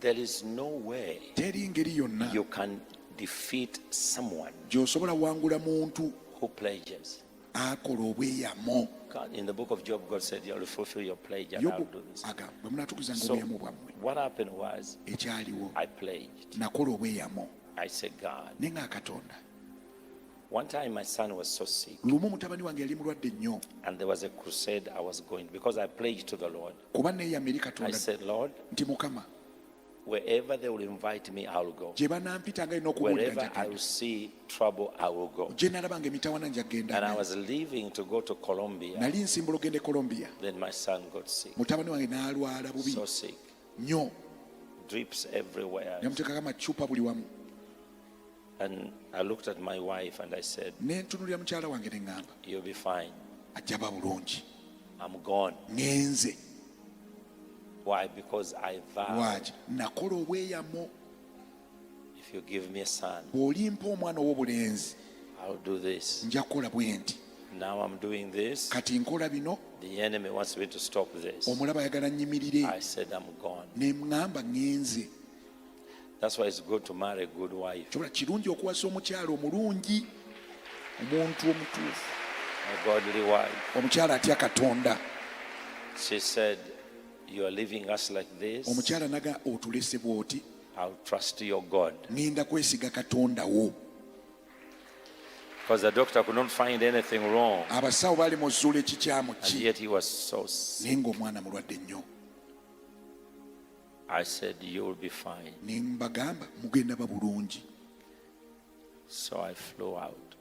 There is no way you can defeat someone who pledges. God, in the book of Job, God said, "You'll fulfill your pledge and I'll do this." So what happened was, I pledged. I said, "God." One time my son was so sick, and there was a crusade I was going, because I pledged to the Lord. I said, "Lord, wherever they will invite me, I will go. Wherever I will see trouble, I will go." And I was leaving to go to Colombia. Then my son got sick. So sick. Drips everywhere. And I looked at my wife and I said, "You'll be fine. I'm gone." Why? Because I vowed, if you give me a son, I'll do this. Now I'm doing this. The enemy wants me to stop this. I said, "I'm gone." That's why it's good to marry a good wife. A godly wife. She said, "You are leaving us like this. I'll trust your God." Because the doctor could not find anything wrong. And yet he was so sick. I said, "You'll be fine." So I flew out.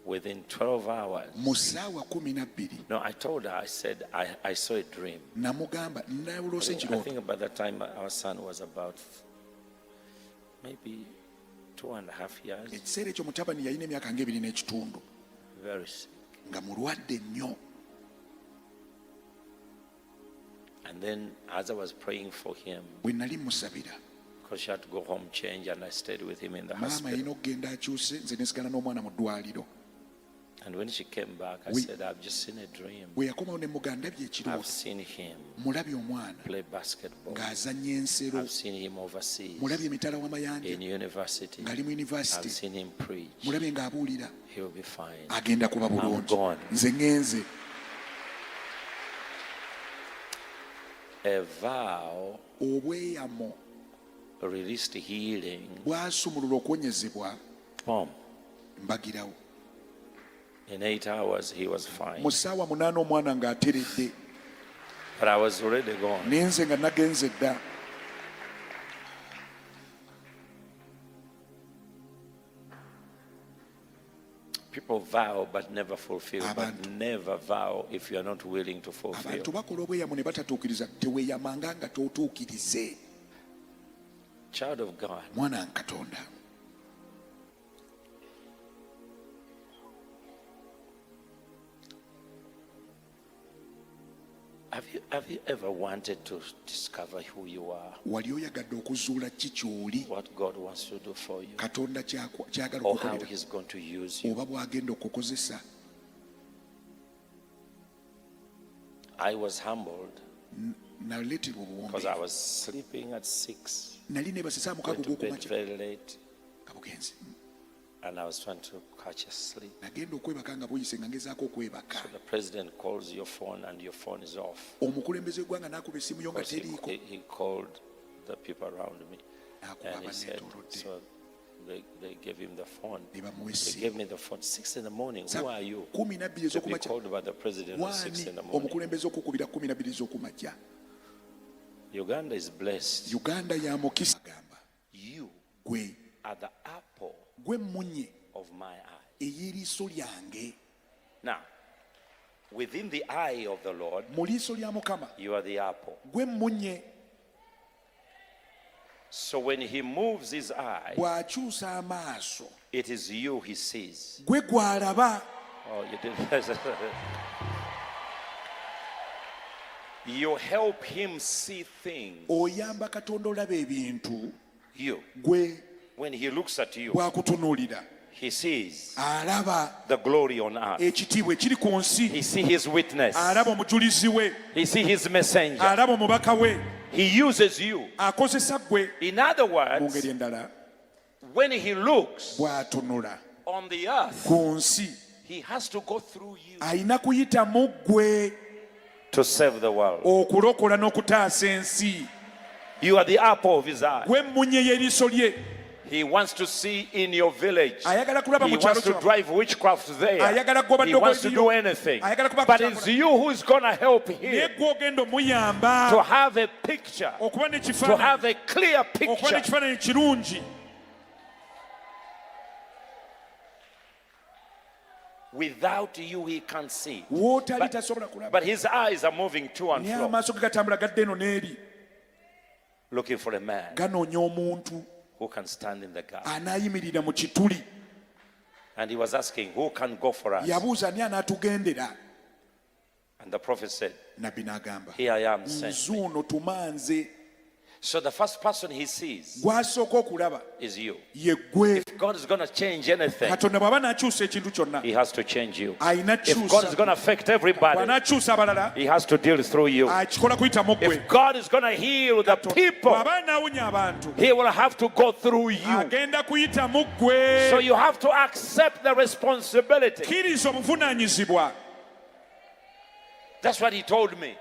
Within 12 hours. No, I told her, I said, I saw a dream. I think by the time our son was about maybe 2.5 years. Very sick. And then as I was praying for him, because she had to go home, change, and I stayed with him in the hospital. And when she came back, I said, "I've just seen a dream. I've seen him play basketball. I've seen him overseas in university. I've seen him preach. He'll be fine. I'm gone." A vow released healing. Boom. In 8 hours, he was fine. But I was already gone. People vow but never fulfill, but never vow if you are not willing to fulfill. Child of God, have you ever wanted to discover who you are? What God wants to do for you? Or how He's going to use you? I was humbled because I was sleeping at 6. Went to bed very late. And I was trying to catch a sleep. So the president calls your phone and your phone is off. He called the people around me and he said, so they gave him the phone. They gave me the phone 6 in the morning. Who are you? To be called by the president at 6 in the morning. Uganda is blessed. You are the apple of my eye. Now, within the eye of the Lord, you are the apple. So when He moves His eye, it is you He sees. Oh, you didn't. You help Him see things. You. When He looks at you, He sees the glory on earth. He sees his witness. He sees his messenger. He uses you. In other words, when he looks on the earth, he has to go through you to save the world. You are the apple of his eye. He wants to see in your village. He wants to drive witchcraft there. He wants to do anything. But it's you who is going to help him to have a picture, to have a clear picture. Without you, he can't see. But his eyes are moving to and fro, looking for a man who can stand in the gap. And he was asking, who can go for us? And the prophet said, here I am, sent me. So the first person he sees is you. If God is going to change anything, he has to change you. If God is going to affect everybody, he has to deal through you. If God is going to heal the people, he will have to go through you. So you have to accept the responsibility. That's what he told me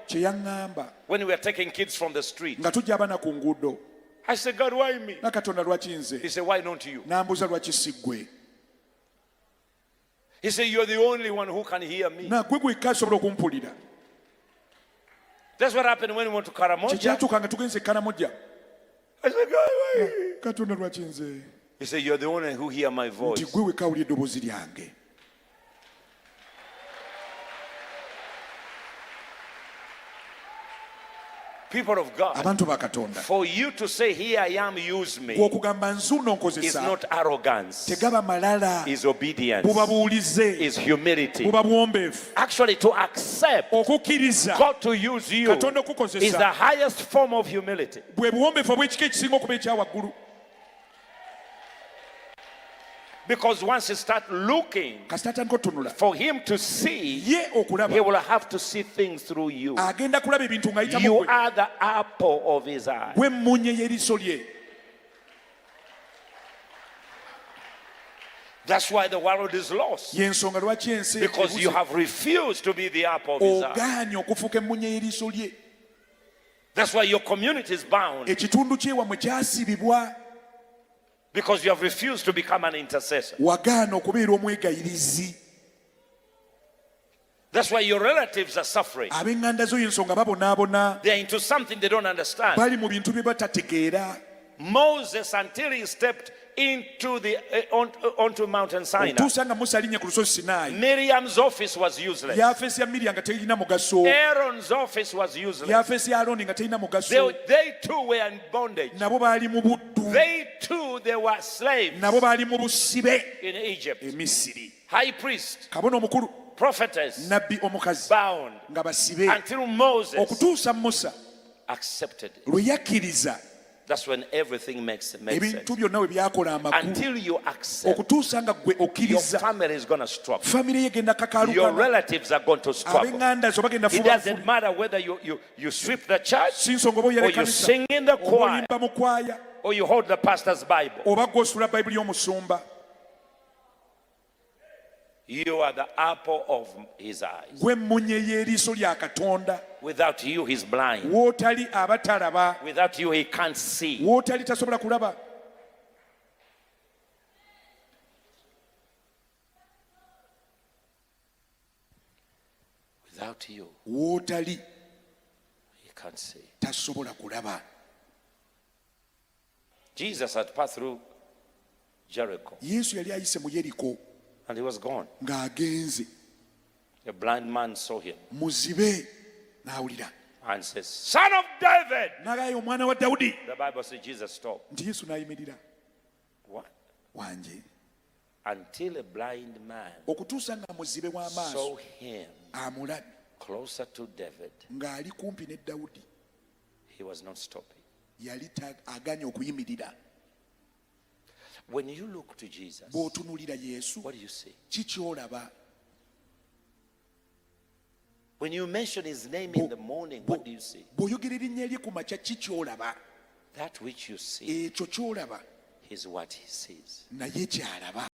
when we were taking kids from the street. I said, God, why me? He said, why not you? He said, you're the only one who can hear me. That's what happened when we went to Karamoja. I said, God, why? He said, you're the only one who hear my voice. People of God, for you to say, here I am, use me, is not arrogance, is obedience, is humility. Actually, to accept God to use you is the highest form of humility. Because once you start looking for him to see, he will have to see things through you. You are the apple of his eye. That's why the world is lost. Because you have refused to be the apple of his eye. That's why your community is bound. Because you have refused to become an intercessor. That's why your relatives are suffering. They are into something they don't understand. Moses, until he stepped into the onto Mountain Sinai, Miriam's office was useless. Aaron's office was useless. They too were in bondage. They too, they were slaves in Egypt. High priest, prophetess, bound until Moses accepted it. That's when everything makes sense. Until you accept, your family is going to struggle. Your relatives are going to struggle. It doesn't matter whether you sweep the church, or you sing in the choir, or you hold the pastor's Bible. You are the apple of his eyes. Without you, he's blind. Without you, he can't see. Without you, he can't see. Jesus had passed through Jericho. And he was gone. A blind man saw him and says, Son of David. The Bible says Jesus stopped. What? Until a blind man saw him closer to David, he was not stopping. When you look to Jesus, bw'otunuulira Yesu, what do you see? Kiki olaba? When you mention his name in the morning, what do you see? Bw'oyogera erinnya lye ku makya, kiki olaba? That which you see Ekyo ky'olaba is what he sees. naye ky'alaba.